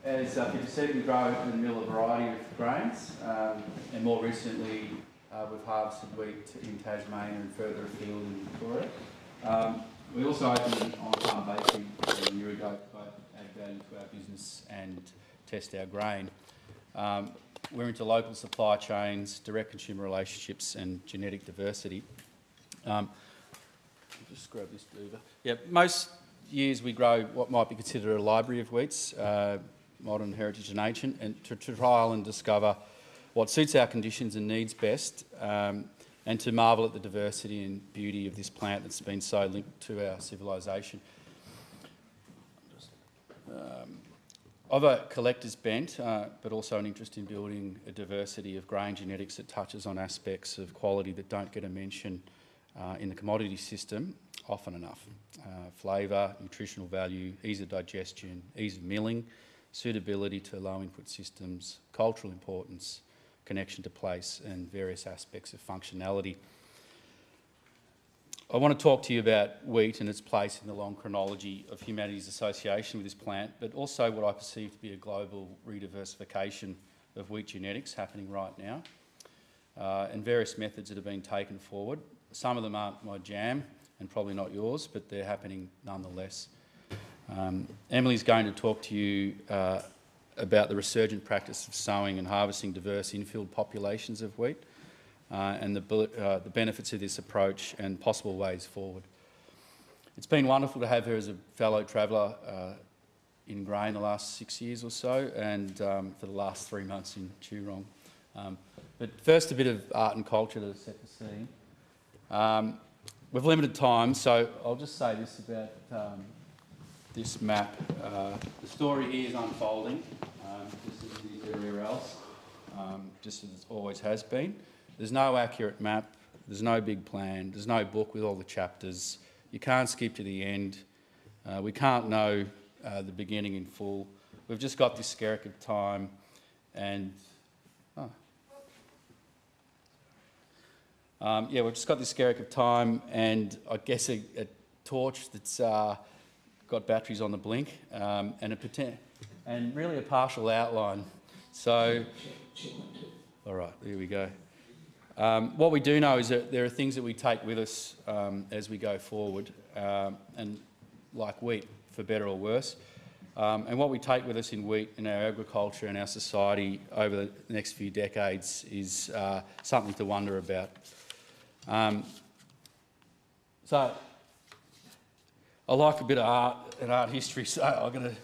As you can see, we grow in the mill a variety of grains, and more recently we've harvested wheat in Tasmania and further afield in Victoria. We also opened an on-farm bakery a year ago to both add value to our business and test our grain. We're into local supply chains, direct consumer relationships and genetic diversity. Just grab this over. Yeah, most years we grow what might be considered a library of wheats, modern, heritage and ancient, and to trial and discover what suits our conditions and needs best, and to marvel at the diversity and beauty of this plant that's been so linked to our civilisation. I've a collector's bent, but also an interest in building a diversity of grain genetics that touches on aspects of quality that don't get a mention in the commodity system often enough. Flavour, nutritional value, ease of digestion, ease of milling, suitability to low input systems, cultural importance, connection to place and various aspects of functionality. I want to talk to you about wheat and its place in the long chronology of humanity's association with this plant, but also what I perceive to be a global rediversification of wheat genetics happening right now, and various methods that have been taken forward. Some of them aren't my jam and probably not yours, but they're happening nonetheless. Emily's going to talk to you about the resurgent practice of sowing and harvesting diverse infield populations of wheat, and the benefits of this approach and possible ways forward. It's been wonderful to have her as a fellow traveller in grain the last 6 years or so, and for the last 3 months in Geelong. But first, a bit of art and culture to set the scene. We've limited time, so I'll just say this about this map. The story here is unfolding, just as it is everywhere else, just as it always has been. There's no accurate map, there's no big plan, there's no book with all the chapters. You can't skip to the end. We can't know the beginning in full. We've just got this skerrick of time and... we've just got this skerrick of time and I guess a torch that's got batteries on the blink, and really a partial outline. So, all right, here we go. What we do know is that there are things that we take with us as we go forward, and like wheat, for better or worse. And what we take with us in wheat, in our agriculture and our society over the next few decades is something to wonder about. So, I like a bit of art and art history, so I'm going to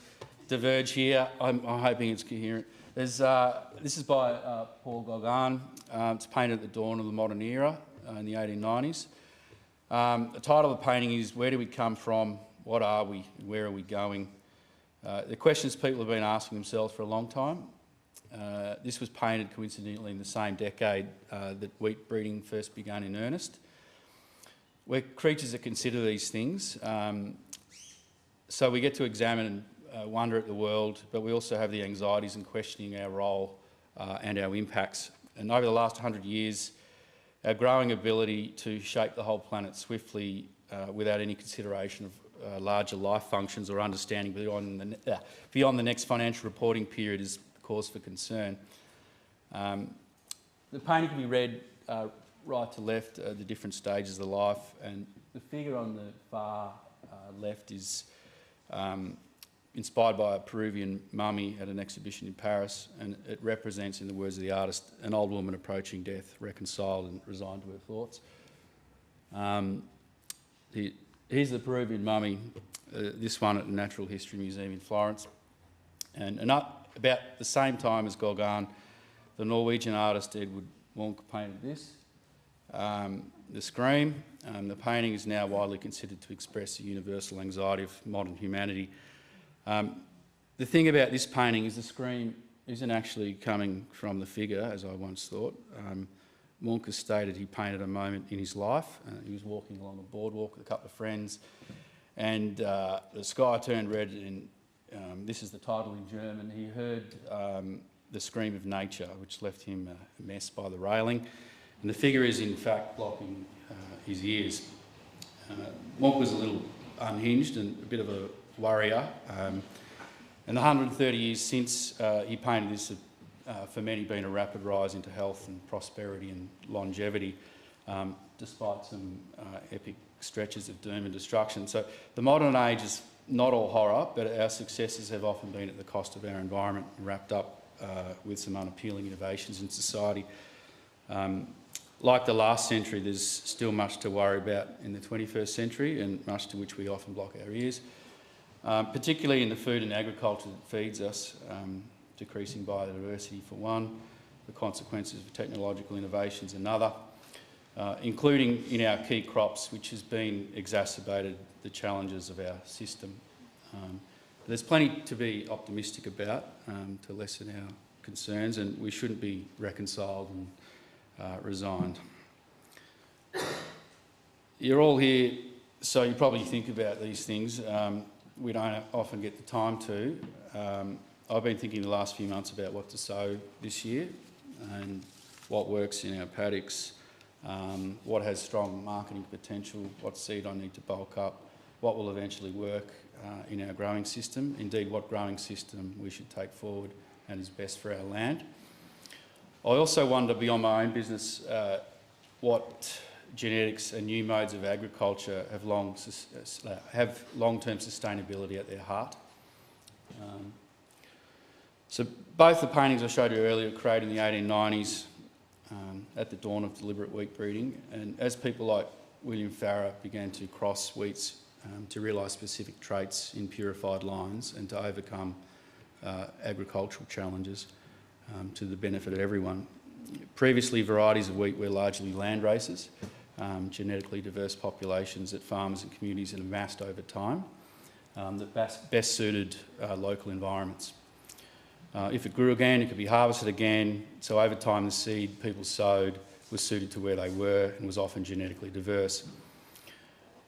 diverge here. I'm hoping it's coherent. This is by Paul Gauguin. It's painted at the dawn of the modern era in the 1890s. The title of the painting is "Where do we come from? What are we? Where are we going?" The questions people have been asking themselves for a long time. This was painted coincidentally in the same decade that wheat breeding first began in earnest. We're creatures that consider these things, so we get to examine and wonder at the world, but we also have the anxieties in questioning our role and our impacts. And over the last 100 years, our growing ability to shape the whole planet swiftly without any consideration of larger life functions or understanding beyond the next financial reporting period is cause for concern. The painting can be read right to left at the different stages of life, and the figure on the far left is inspired by a Peruvian mummy at an exhibition in Paris, and it represents, in the words of the artist, an old woman approaching death, reconciled and resigned to her thoughts. Here's the Peruvian mummy, this one at the Natural History Museum in Florence. And about the same time as Gauguin, the Norwegian artist Edward Munch painted this, The Scream. The painting is now widely considered to express the universal anxiety of modern humanity. The thing about this painting is the scream isn't actually coming from the figure, as I once thought. Munch has stated he painted a moment in his life. He was walking along a boardwalk with a couple of friends, and the sky turned red, and this is the title in German. He heard the scream of nature, which left him a mess by the railing, and the figure is in fact blocking his ears. Munch was a little unhinged and a bit of a worrier. And the 130 years since he painted this, for many, been a rapid rise into health and prosperity and longevity, despite some epic stretches of doom and destruction. So the modern age is not all horror, but our successes have often been at the cost of our environment, wrapped up with some unappealing innovations in society. Like the last century, there's still much to worry about in the 21st century, and much to which we often block our ears, particularly in the food and agriculture that feeds us, decreasing biodiversity for one, the consequences of technological innovations another, including in our key crops, which has been exacerbated the challenges of our system. There's plenty to be optimistic about to lessen our concerns, and we shouldn't be reconciled and resigned. You're all here, so you probably think about these things. We don't often get the time to. I've been thinking the last few months about what to sow this year and what works in our paddocks, what has strong marketing potential, what seed I need to bulk up, what will eventually work in our growing system, indeed what growing system we should take forward and is best for our land. I also wonder, beyond my own business, what genetics and new modes of agriculture have long-term sustainability at their heart. So both the paintings I showed you earlier were created in the 1890s at the dawn of deliberate wheat breeding, and as people like William Farrer began to cross wheats to realise specific traits in purified lines and to overcome agricultural challenges to the benefit of everyone. Previously, varieties of wheat were largely land races, genetically diverse populations that farmers and communities had amassed over time that best suited local environments. If it grew again, it could be harvested again, so over time the seed people sowed was suited to where they were and was often genetically diverse.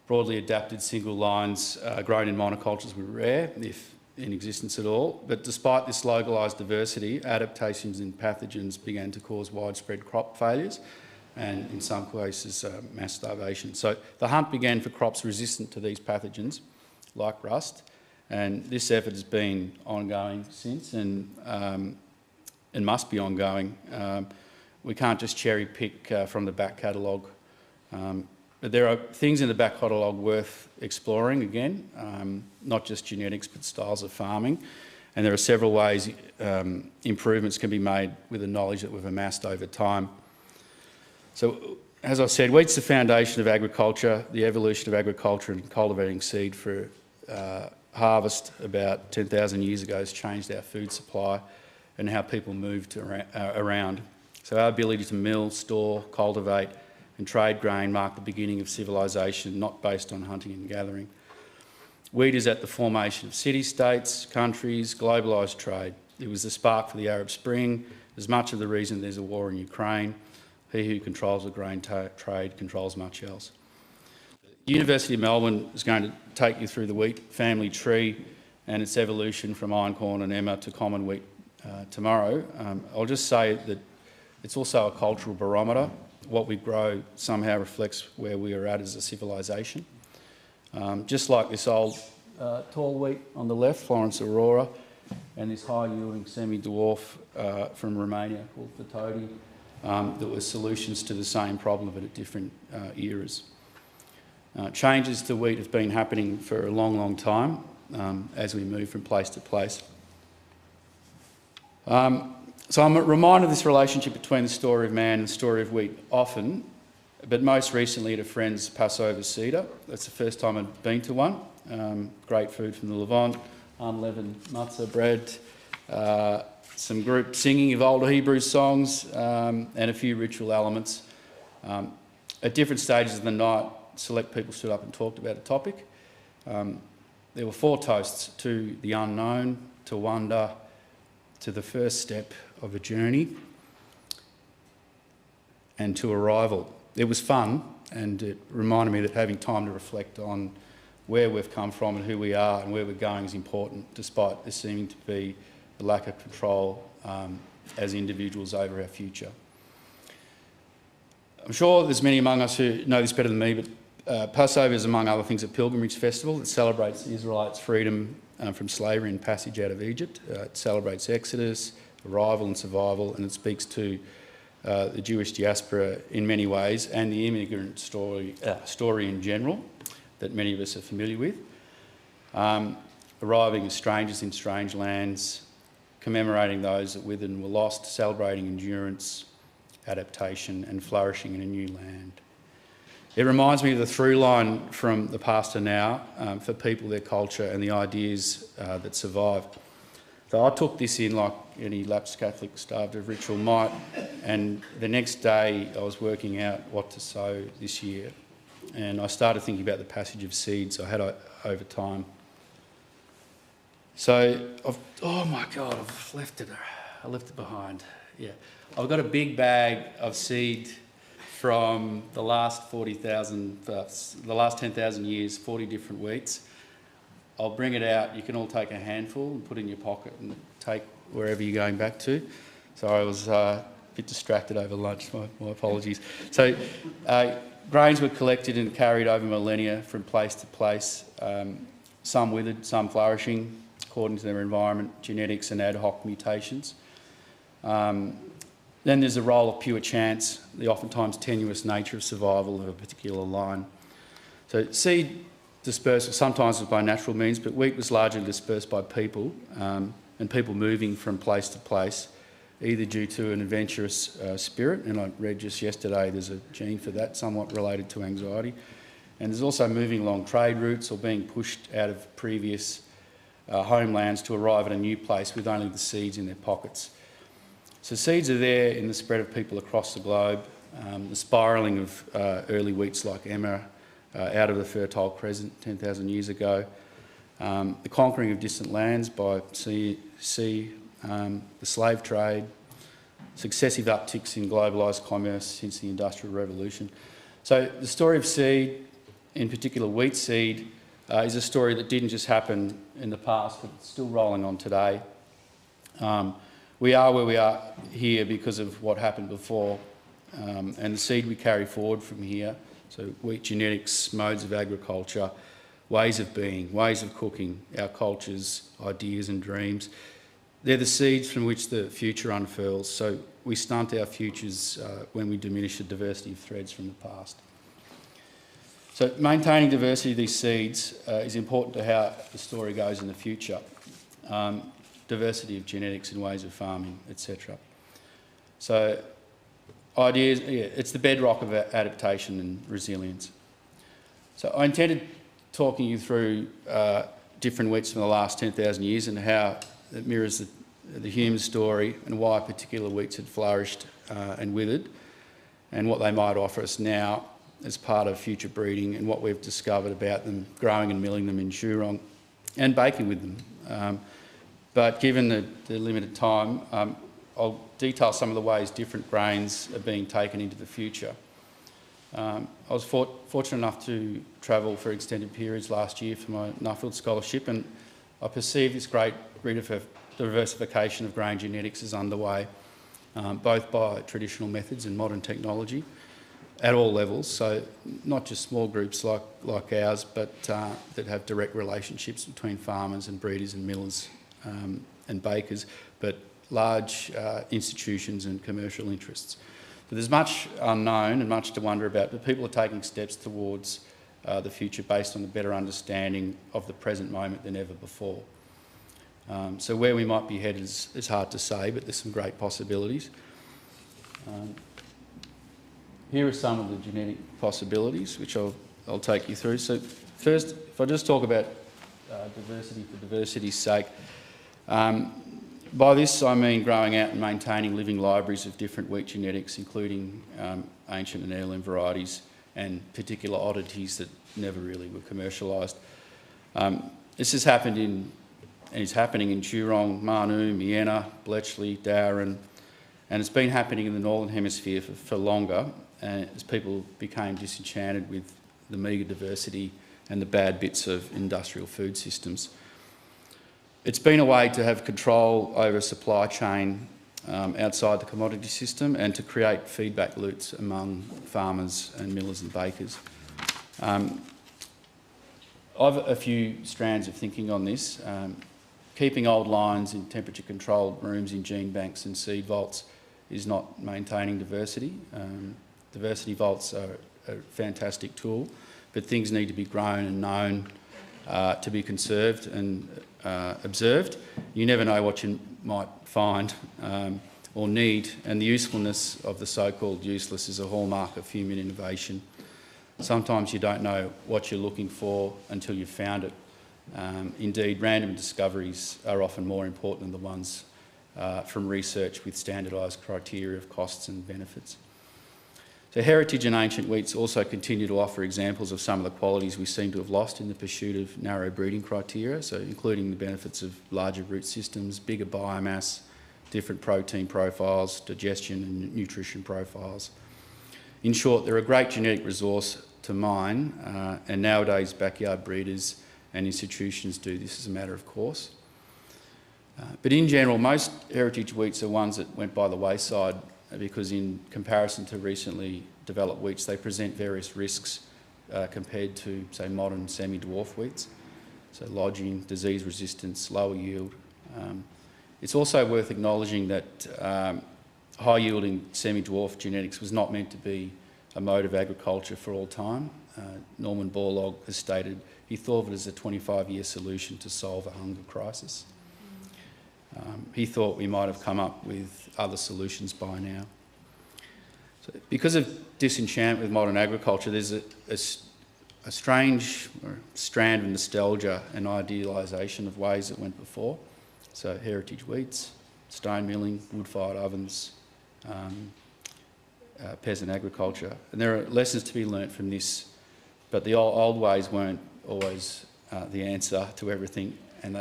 Broadly adapted single lines grown in monocultures were rare, if in existence at all, but despite this localised diversity, adaptations in pathogens began to cause widespread crop failures and in some cases mass starvation. So the hunt began for crops resistant to these pathogens, like rust, and this effort has been ongoing since and must be ongoing. We can't just cherry pick from the back catalogue. But there are things in the back catalogue worth exploring again, not just genetics but styles of farming, and there are several ways improvements can be made with the knowledge that we've amassed over time. So, as I said, wheat's the foundation of agriculture. The evolution of agriculture and cultivating seed for harvest about 10,000 years ago has changed our food supply and how people moved around. So our ability to mill, store, cultivate and trade grain marked the beginning of civilisation, not based on hunting and gathering. Wheat is at the formation of city-states, countries, globalised trade. It was the spark for the Arab Spring, as much of the reason there's a war in Ukraine. He who controls the grain trade controls much else. The University of Melbourne is going to take you through the wheat family tree and its evolution from iron corn and emmer to common wheat tomorrow. I'll just say that it's also a cultural barometer. What we grow somehow reflects where we are at as a civilisation. Just like this old tall wheat on the left, Florence Aurora, and this high-yielding semi-dwarf from Romania called Fatodi, that were solutions to the same problem but at different eras. Changes to wheat have been happening for a long, long time as we move from place to place. So I'm reminded of this relationship between the story of man and the story of wheat often, but most recently at a friend's Passover Seder. That's the first time I've been to one. Great food from the Levant, unleavened matzah bread, some group singing of old Hebrew songs, and a few ritual elements. At different stages of the night, select people stood up and talked about a topic. There were 4 toasts: to the unknown, to wonder, to the first step of a journey, and to arrival. It was fun, and it reminded me that having time to reflect on where we've come from and who we are and where we're going is important, despite there seeming to be a lack of control as individuals over our future. I'm sure there's many among us who know this better than me, but Passover is, among other things, a pilgrimage festival that celebrates the Israelites' freedom from slavery and passage out of Egypt. It celebrates Exodus, arrival and survival, and it speaks to the Jewish diaspora in many ways, and the immigrant story in general that many of us are familiar with. Arriving as strangers in strange lands, commemorating those that with and were lost, celebrating endurance, adaptation and flourishing in a new land. It reminds me of the through line from the past to now for people, their culture and the ideas that survive. So I took this in like any lapsed Catholic starved of ritual might, and the next day I was working out what to sow this year, and I started thinking about the passage of seeds I had over time. So, oh my God, I've left it. I left it behind. Yeah, I've got a big bag of seed from the last 10,000 years, 40 different wheats. I'll bring it out. You can all take a handful and put it in your pocket and take wherever you're going back to. So I was a bit distracted over lunch. My apologies. So grains were collected and carried over millennia from place to place. Some withered, some flourishing, according to their environment, genetics and ad hoc mutations. Then there's the role of pure chance, the oftentimes tenuous nature of survival of a particular line. So seed dispersal sometimes was by natural means, but wheat was largely dispersed by people and people moving from place to place, either due to an adventurous spirit, and I read just yesterday there's a gene for that, somewhat related to anxiety, and there's also moving along trade routes or being pushed out of previous homelands to arrive at a new place with only the seeds in their pockets. So seeds are there in the spread of people across the globe, the spiralling of early wheats like Emma out of the Fertile Crescent 10,000 years ago, the conquering of distant lands by sea, the slave trade, successive upticks in globalised commerce since the Industrial Revolution. So the story of seed, in particular wheat seed, is a story that didn't just happen in the past, but it's still rolling on today. We are where we are here because of what happened before, and the seed we carry forward from here, so wheat genetics, modes of agriculture, ways of being, ways of cooking, our cultures, ideas and dreams, they're the seeds from which the future unfurls, so we stunt our futures when we diminish the diversity of threads from the past. So maintaining diversity of these seeds is important to how the story goes in the future. Diversity of genetics and ways of farming, etc. So ideas, it's the bedrock of adaptation and resilience. So I intended talking you through different wheats from the last 10,000 years and how it mirrors the human story and why particular wheats had flourished and withered and what they might offer us now as part of future breeding and what we've discovered about them, growing and milling them in Jurong and baking with them. But given the limited time, I'll detail some of the ways different grains are being taken into the future. I was fortunate enough to travel for extended periods last year for my Nuffield Scholarship, and I perceive this great diversification of grain genetics is underway, both by traditional methods and modern technology at all levels, so not just small groups like ours, but that have direct relationships between farmers and breeders and millers and bakers, but large institutions and commercial interests. So there's much unknown and much to wonder about, but people are taking steps towards the future based on a better understanding of the present moment than ever before. So where we might be headed is hard to say, but there's some great possibilities. Here are some of the genetic possibilities, which I'll take you through. So first, if I just talk about diversity for diversity's sake, by this I mean growing out and maintaining living libraries of different wheat genetics, including ancient and heirloom varieties and particular oddities that never really were commercialised. This has happened and is happening in Jurong, Marnoo, Miena, Bletchley, Darren, and it's been happening in the Northern Hemisphere for longer as people became disenchanted with the meagre diversity and the bad bits of industrial food systems. It's been a way to have control over a supply chain outside the commodity system and to create feedback loops among farmers and millers and bakers. I've a few strands of thinking on this. Keeping old lines in temperature-controlled rooms in gene banks and seed vaults is not maintaining diversity. Diversity vaults are a fantastic tool, but things need to be grown and known to be conserved and observed. You never know what you might find or need, and the usefulness of the so-called useless is a hallmark of human innovation. Sometimes you don't know what you're looking for until you've found it. Indeed, random discoveries are often more important than the ones from research with standardised criteria of costs and benefits. So heritage and ancient wheats also continue to offer examples of some of the qualities we seem to have lost in the pursuit of narrow breeding criteria, so including the benefits of larger root systems, bigger biomass, different protein profiles, digestion and nutrition profiles. In short, they're a great genetic resource to mine, and nowadays backyard breeders and institutions do this as a matter of course. But in general, most heritage wheats are ones that went by the wayside because in comparison to recently developed wheats, they present various risks compared to, say, modern semi-dwarf wheats. So lodging, disease resistance, lower yield. It's also worth acknowledging that high-yielding semi-dwarf genetics was not meant to be a mode of agriculture for all time. Norman Borlaug has stated he thought of it as a 25-year solution to solve a hunger crisis. He thought we might have come up with other solutions by now. So because of disenchantment with modern agriculture, there's a strange strand of nostalgia and idealisation of ways that went before. So heritage wheats, stone milling, wood-fired ovens, peasant agriculture. And there are lessons to be learnt from this, but the old ways weren't always the answer to everything and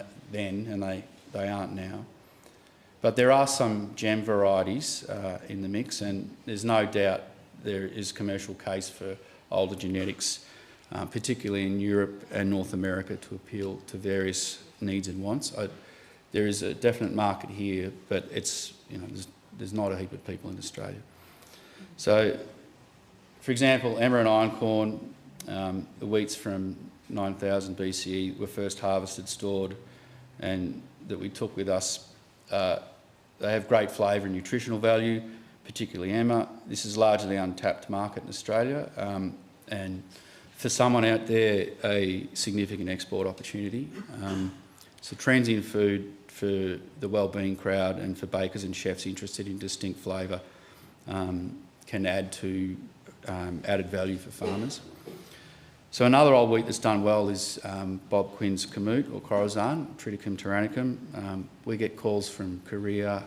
they aren't now. But there are some gem varieties in the mix, and there's no doubt there is commercial case for older genetics, particularly in Europe and North America, to appeal to various needs and wants. There is a definite market here, but it's, there's not a heap of people in Australia. So, for example, Emma and Ironcorn, the wheats from 9000 BCE were first harvested, stored, and that we took with us. They have great flavour and nutritional value, particularly Emma. This is largely untapped market in Australia, and for someone out there, a significant export opportunity. So transient food for the wellbeing crowd and for bakers and chefs interested in distinct flavour can add to added value for farmers. So another old wheat that's done well is Bob Quinn's Kamut or Khorasan, Triticum tyrannicum. We get calls from Korea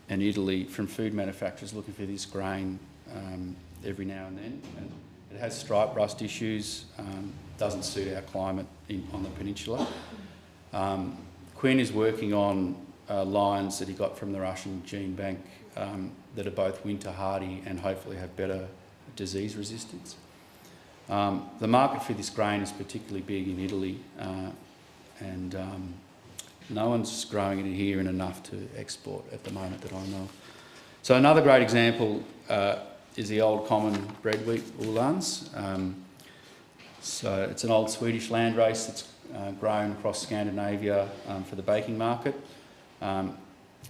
and Italy from food manufacturers looking for this grain every now and then. And it has stripe rust issues, doesn't suit our climate on the peninsula. Quinn is working on lines that he got from the Russian gene bank that are both winter hardy and hopefully have better disease resistance. The market for this grain is particularly big in Italy, and no one's growing it here in enough to export at the moment that I know. So another great example is the old common bread wheat Uhlans. So it's an old Swedish landrace that's grown across Scandinavia for the baking market.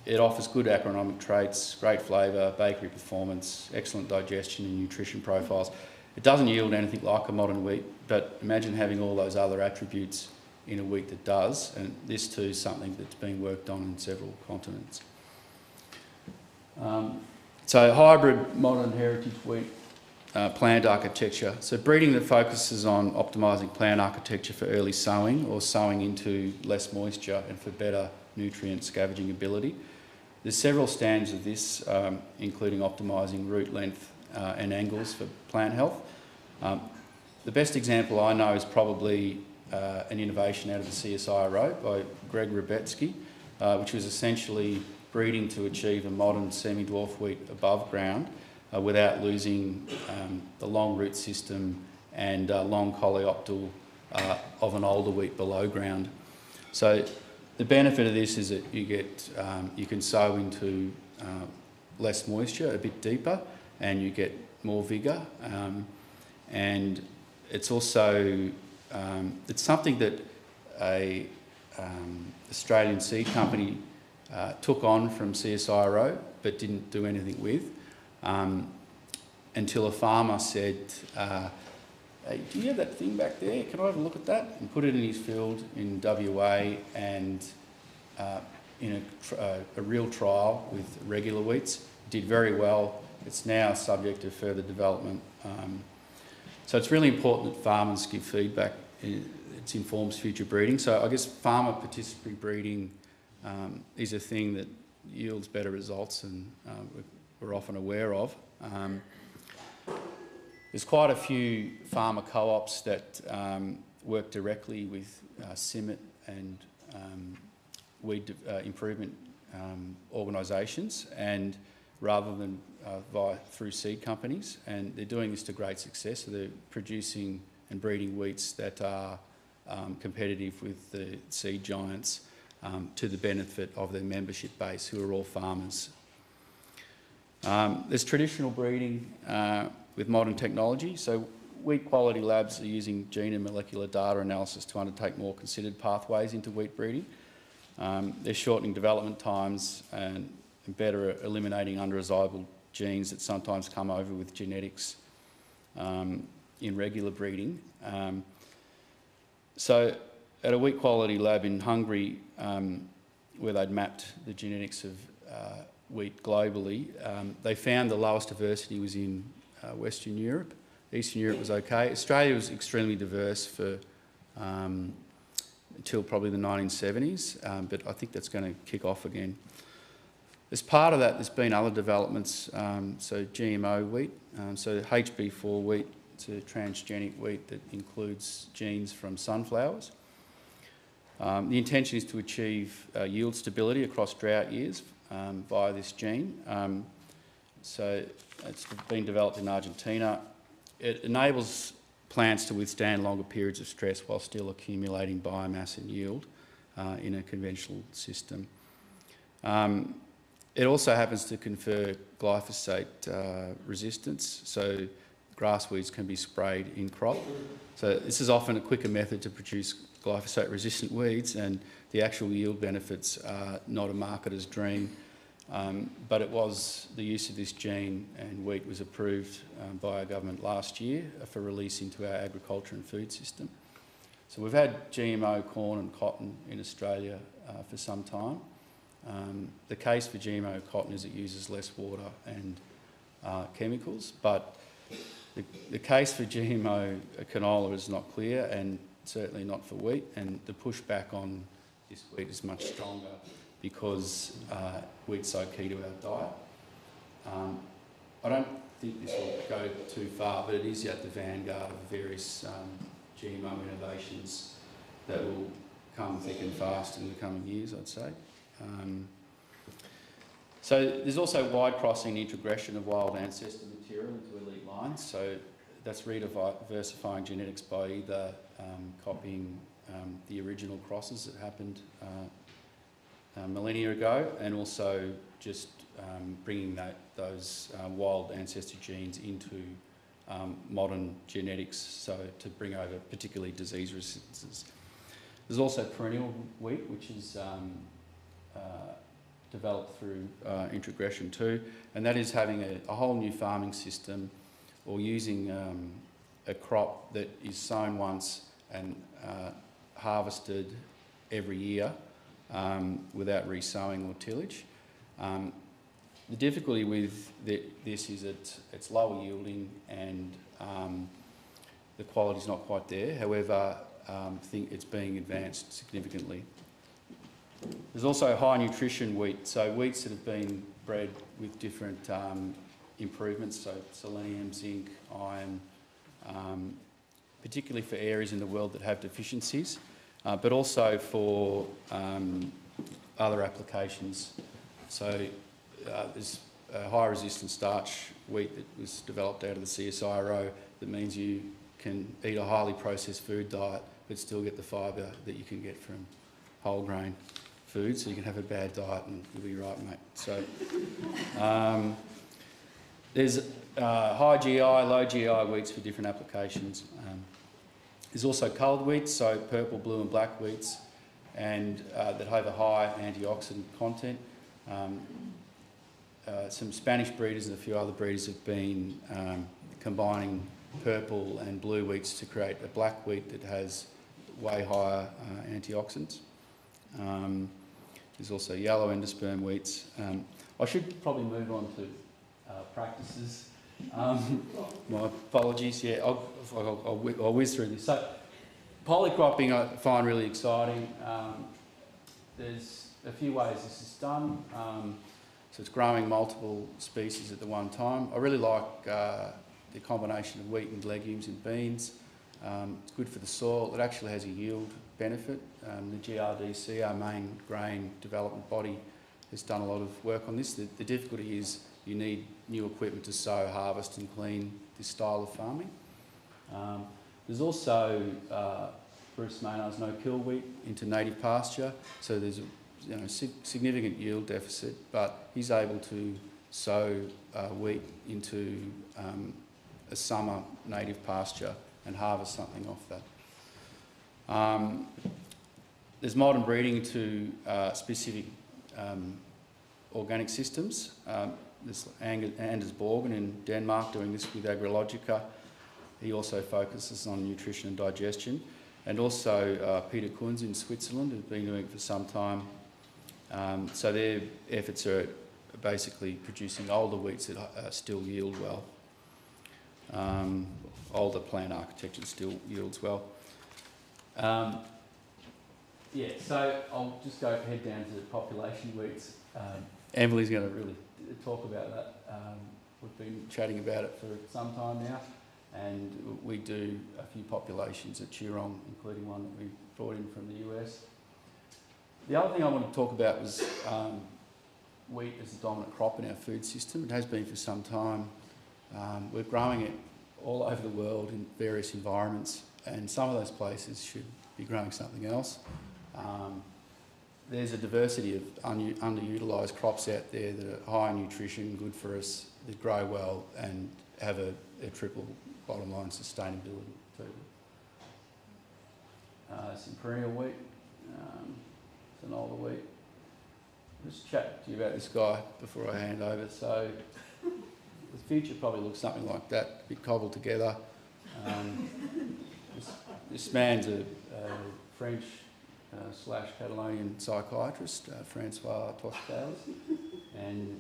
It offers good agronomic traits, great flavour, bakery performance, excellent digestion and nutrition profiles. It doesn't yield anything like a modern wheat, but imagine having all those other attributes in a wheat that does, and this too is something that's being worked on in several continents. So hybrid modern heritage wheat plant architecture. So breeding that focuses on optimising plant architecture for early sowing or sowing into less moisture and for better nutrient scavenging ability. There's several standards of this, including optimising root length and angles for plant health. The best example I know is probably an innovation out of the CSIRO by Greg Rubetsky, which was essentially breeding to achieve a modern semi-dwarf wheat above ground without losing the long root system and long coleoptile of an older wheat below ground. So the benefit of this is that you get you can sow into less moisture, a bit deeper, and you get more vigour. And it's also it's something that a Australian seed company took on from CSIRO but didn't do anything with until a farmer said, hey, do you have that thing back there? Can I have a look at that? And put it in his field in WA, and in a real trial with regular wheats. Did very well. It's now subject to further development. So it's really important that farmers give feedback. It informs future breeding. So I guess farmer participatory breeding is a thing that yields better results, and we're often aware of. There's quite a few farmer co-ops that work directly with CIMMIT and weed improvement organisations, and rather than through seed companies, and they're doing this to great success. So they're producing and breeding wheats that are competitive with the seed giants, to the benefit of their membership base, who are all farmers. There's traditional breeding with modern technology. So wheat quality labs are using gene and molecular data analysis to undertake more considered pathways into wheat breeding. They're shortening development times and better eliminating undesirable genes that sometimes come over with genetics in regular breeding. So at a wheat quality lab in Hungary, where they'd mapped the genetics of wheat globally, they found the lowest diversity was in Western Europe. Eastern Europe was okay. Australia was extremely diverse for until probably the 1970s, but I think that's going to kick off again. As part of that, there's been other developments, so GMO wheat, so HB4 wheat, it's a transgenic wheat that includes genes from sunflowers. The intention is to achieve yield stability across drought years via this gene. So it's been developed in Argentina. It enables plants to withstand longer periods of stress while still accumulating biomass and yield in a conventional system. It also happens to confer glyphosate resistance, so grass weeds can be sprayed in crop. So this is often a quicker method to produce glyphosate-resistant weeds, and the actual yield benefits are not a marketer's dream. But it was the use of this gene, and wheat was approved by our government last year for release into our agriculture and food system. So we've had GMO corn and cotton in Australia for some time. The case for GMO cotton is it uses less water and chemicals, but the case for GMO canola is not clear, and certainly not for wheat, and the pushback on this wheat is much stronger because wheat's so key to our diet. I don't think this will go too far, but it is at the vanguard of various GMO innovations that will come thick and fast in the coming years, I'd say. So there's also wide crossing integration of wild ancestor material into elite lines. So that's rediversifying genetics by either copying the original crosses that happened millennia ago, and also just bringing those wild ancestor genes into modern genetics, so to bring over particularly disease resistances. There's also perennial wheat, which is developed through introgression too, and that is having a whole new farming system, or using a crop that is sown once and harvested every year without resowing or tillage. The difficulty with this is it's lower yielding, and the quality's not quite there. However, I think it's being advanced significantly. There's also high nutrition wheat, so wheats that have been bred with different improvements, so selenium, zinc, iron, particularly for areas in the world that have deficiencies, but also for other applications. So there's a high resistance starch wheat that was developed out of the CSIRO that means you can eat a highly processed food diet but still get the fibre that you can get from whole grain food, so you can have a bad diet and you'll be right, mate. So There's high GI, low GI wheats for different applications. There's also coloured wheats, so purple, blue and black wheats, and that have a high antioxidant content. Some Spanish breeders and a few other breeders have been combining purple and blue wheats to create a black wheat that has way higher antioxidants. There's also yellow endosperm wheats. I should probably move on to practices. My apologies. Yeah, I'll whiz through this. So, polycropping I find really exciting. There's a few ways this is done. So it's growing multiple species at the one time. I really like the combination of wheat and legumes and beans. It's good for the soil. It actually has a yield benefit. The GRDC, our main grain development body, has done a lot of work on this. The difficulty is you need new equipment to sow, harvest and clean this style of farming. There's also Bruce Maynard's no-kill wheat into native pasture, so there's a significant yield deficit, but he's able to sow wheat into a summer native pasture and harvest something off that. There's modern breeding to specific organic systems. There's Anders Borgen in Denmark doing this with Agrologica. He also focuses on nutrition and digestion. And also Peter Kunz in Switzerland has been doing it for some time. So their efforts are basically producing older wheats that still yield well. Older plant architecture still yields well. Yeah, so I'll just head down to population wheats. Emily's going to really talk about that. We've been chatting about it for some time now, and we do a few populations at Chiron, including one that we brought in from the US. The other thing I want to talk about was wheat as the dominant crop in our food system. It has been for some time. We're growing it all over the world in various environments, and some of those places should be growing something else. There's a diversity of underutilised crops out there that are high in nutrition, good for us, that grow well and have a triple bottom line sustainability too. Some perennial wheat, some older wheat. I'll just chat to you about this guy before I hand over. So the future probably looks something like that, a bit cobbled together. This man's a French slash Catalonian psychiatrist, Francois Toscales, and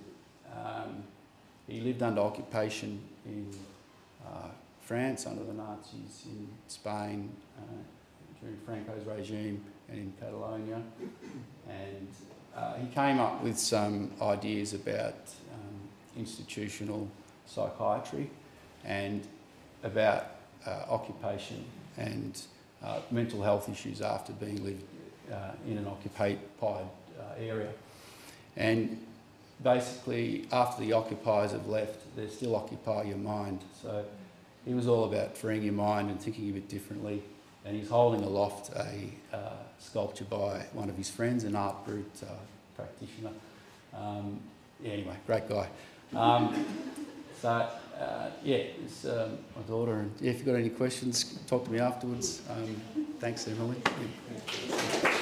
he lived under occupation in France under the Nazis, in Spain during Franco's regime, and in Catalonia. And he came up with some ideas about institutional psychiatry and about occupation and mental health issues after being lived in an occupied area. And basically, after the occupiers have left, they still occupy your mind. So he was all about freeing your mind and thinking of it differently. And he's holding aloft a sculpture by one of his friends, an art brut practitioner. Anyway, great guy. Yeah, it's my daughter. And if you've got any questions, talk to me afterwards. Thanks, Emily. Yeah.